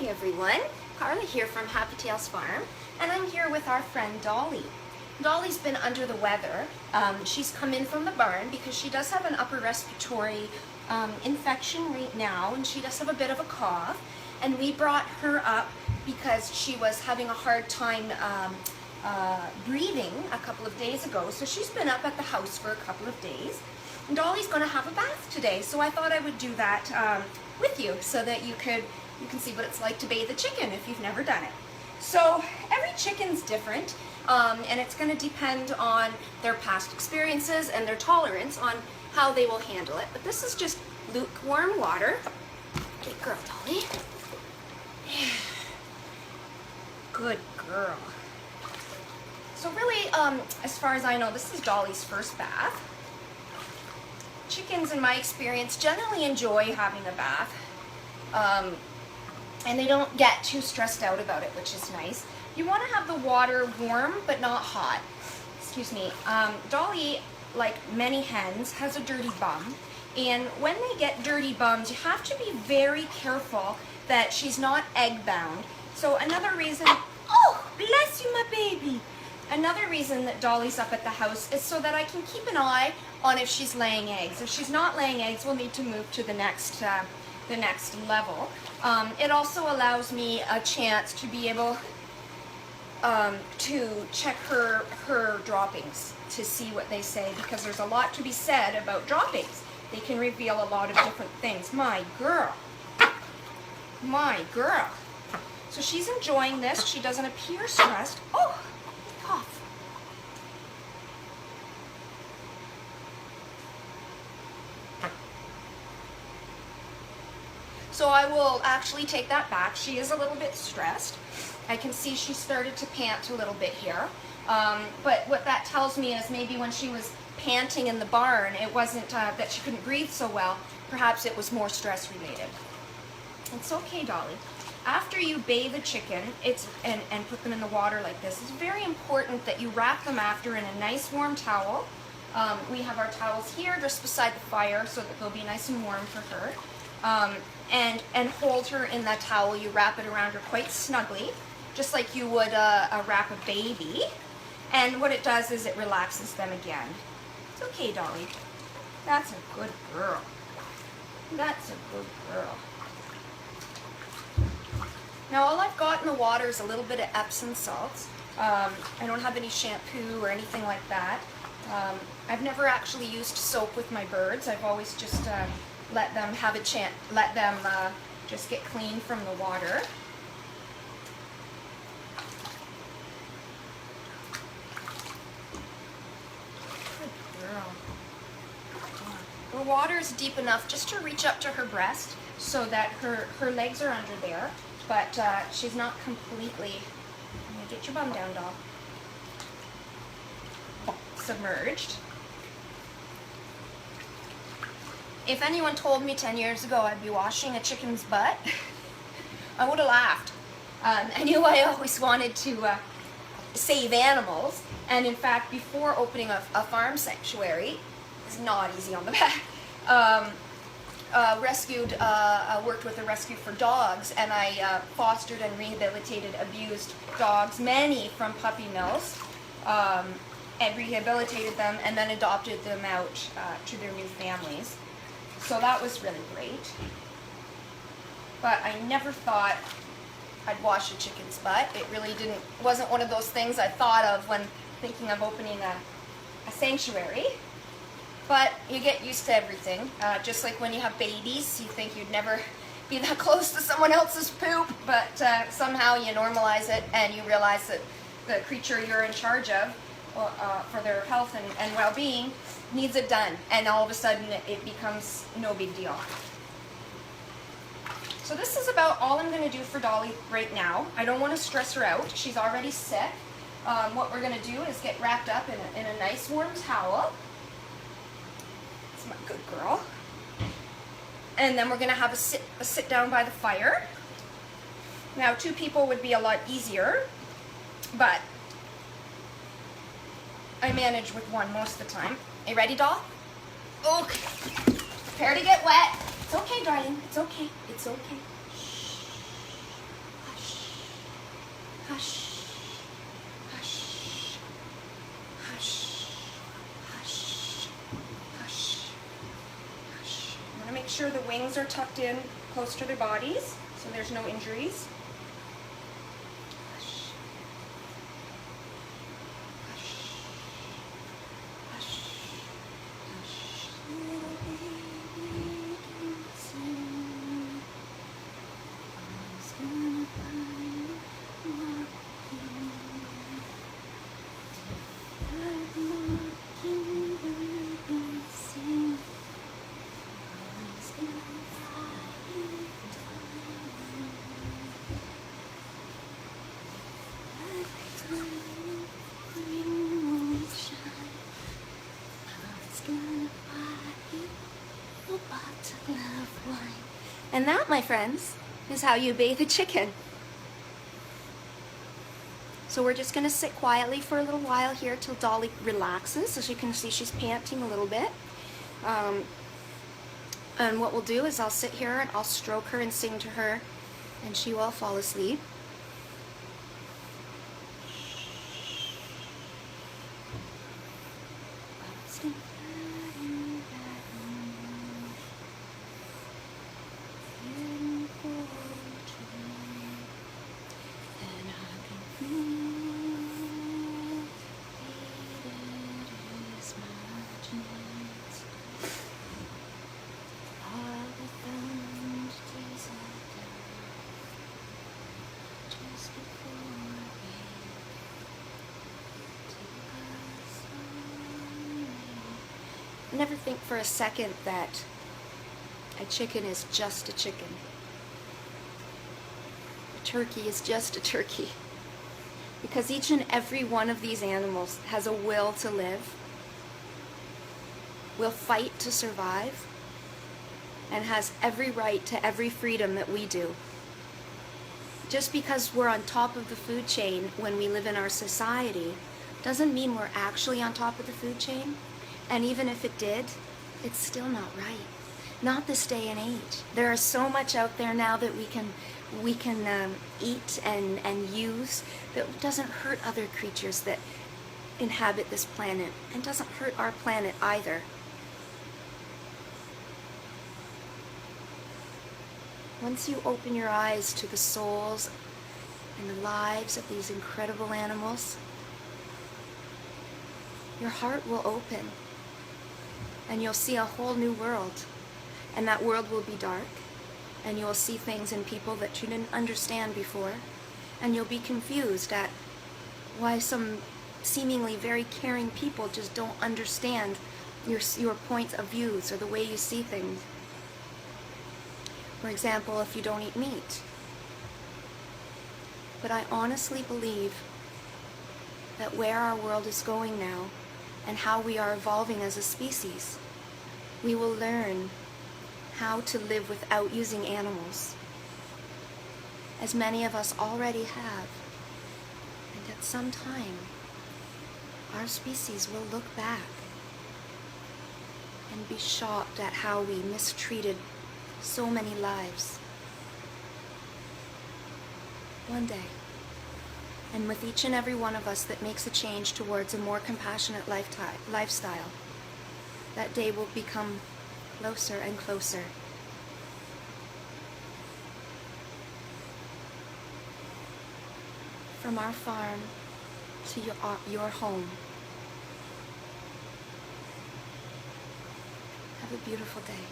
Hi everyone, Carla here from Happy Tales Farm, and I'm here with our friend Dolly. Dolly's been under the weather. She's come in from the barn because she does have an upper respiratory infection right now, and she does have a bit of a cough. And we brought her up because she was having a hard time breathing a couple of days ago. So she's been up at the house for a couple of days. And Dolly's going to have a bath today, so I thought I would do that with you so that you can see what it's like to bathe a chicken if you've never done it. So every chicken's different, and it's going to depend on their past experiences and their tolerance on how they will handle it. But this is just lukewarm water. Good girl, Dolly. Good girl. So really, as far as I know, this is Dolly's first bath. Chickens, in my experience, generally enjoy having a bath. And they don't get too stressed out about it, which is nice. You want to have the water warm, but not hot. Excuse me. Dolly, like many hens, has a dirty bum. And when they get dirty bums, you have to be very careful that she's not egg-bound. So another reason... Oh, bless you, my baby! Another reason that Dolly's up at the house is so that I can keep an eye on if she's laying eggs. If she's not laying eggs, we'll need to move to the next level. It also allows me a chance to be able to check her droppings to see what they say, because there's a lot to be said about droppings. They can reveal a lot of different things. My girl. My girl. So she's enjoying this. She doesn't appear stressed. Oh, cough. So I will actually take that back. She is a little bit stressed. I can see she started to pant a little bit here. But what that tells me is maybe when she was panting in the barn, it wasn't that she couldn't breathe so well. Perhaps it was more stress related. It's okay, Dolly. After you bathe a chicken and put them in the water like this, it's very important that you wrap them after in a nice warm towel. We have our towels here just beside the fire so that they'll be nice and warm for her. And hold her in that towel. You wrap it around her quite snugly, just like you would wrap a baby. And what it does is it relaxes them again. It's okay, Dolly. That's a good girl. That's a good girl. Now all I've got in the water is a little bit of Epsom salts. I don't have any shampoo or anything like that. I've never actually used soap with my birds. I've always just let them have a chance, let them just get clean from the water. Good girl. The water is deep enough just to reach up to her breast so that her legs are under there, but she's not completely, get your bum down, doll, submerged. If anyone told me 10 years ago I'd be washing a chicken's butt, I would have laughed. I knew I always wanted to save animals, and in fact, before opening a farm sanctuary, it's not easy on the back, worked with a rescue for dogs, and I fostered and rehabilitated abused dogs, many from puppy mills, and rehabilitated them and then adopted them out to their new families. So that was really great. But I never thought I'd wash a chicken's butt. It really wasn't one of those things I thought of when thinking of opening a sanctuary. But you get used to everything. Just like when you have babies, you think you'd never be that close to someone else's poop, but somehow you normalize it and you realize that the creature you're in charge of for their health and well-being needs it done, and all of a sudden it becomes no big deal. So this is about all I'm going to do for Dolly right now. I don't want to stress her out. She's already sick. What we're going to do is get wrapped up in a nice warm towel. It's my good girl. And then we're going to have a sit down by the fire. Now 2 people would be a lot easier, but I manage with 1 most of the time. You ready, doll? Okay. Prepare to get wet. It's okay, darling. It's okay. It's okay. Shh. Hush, hush, hush, hush, hush, hush. I want to make sure the wings are tucked in close to their bodies so there's no injuries. Hush, hush, hush, hush. Little baby, don't sing. Mom's gonna find more that mockingbird will sing. Mom's gonna find that tiny ring won't shine. Mom's gonna buy you a bottle of wine. And that, my friends, is how you bathe a chicken. So we're just going to sit quietly for a little while here till Dolly relaxes. As you can see, she's panting a little bit. And what we'll do is I'll sit here and I'll stroke her and sing to her, and she will fall asleep. Never think for a second that a chicken is just a chicken. A turkey is just a turkey. Because each and every one of these animals has a will to live, will fight to survive, and has every right to every freedom that we do. Just because we're on top of the food chain when we live in our society doesn't mean we're actually on top of the food chain. And even if it did, it's still not right. Not this day and age. There is so much out there now that we can eat and use that doesn't hurt other creatures that inhabit this planet, and doesn't hurt our planet either. Once you open your eyes to the souls and the lives of these incredible animals, your heart will open. And you'll see a whole new world. And that world will be dark. And you'll see things in people that you didn't understand before. And you'll be confused at why some seemingly very caring people just don't understand your points of views or the way you see things. For example, if you don't eat meat. But I honestly believe that where our world is going now, and how we are evolving as a species, we will learn how to live without using animals, as many of us already have. And at some time, our species will look back and be shocked at how we mistreated so many lives. One day. And with each and every one of us that makes a change towards a more compassionate lifestyle, that day will become closer and closer. From our farm to your home. Have a beautiful day.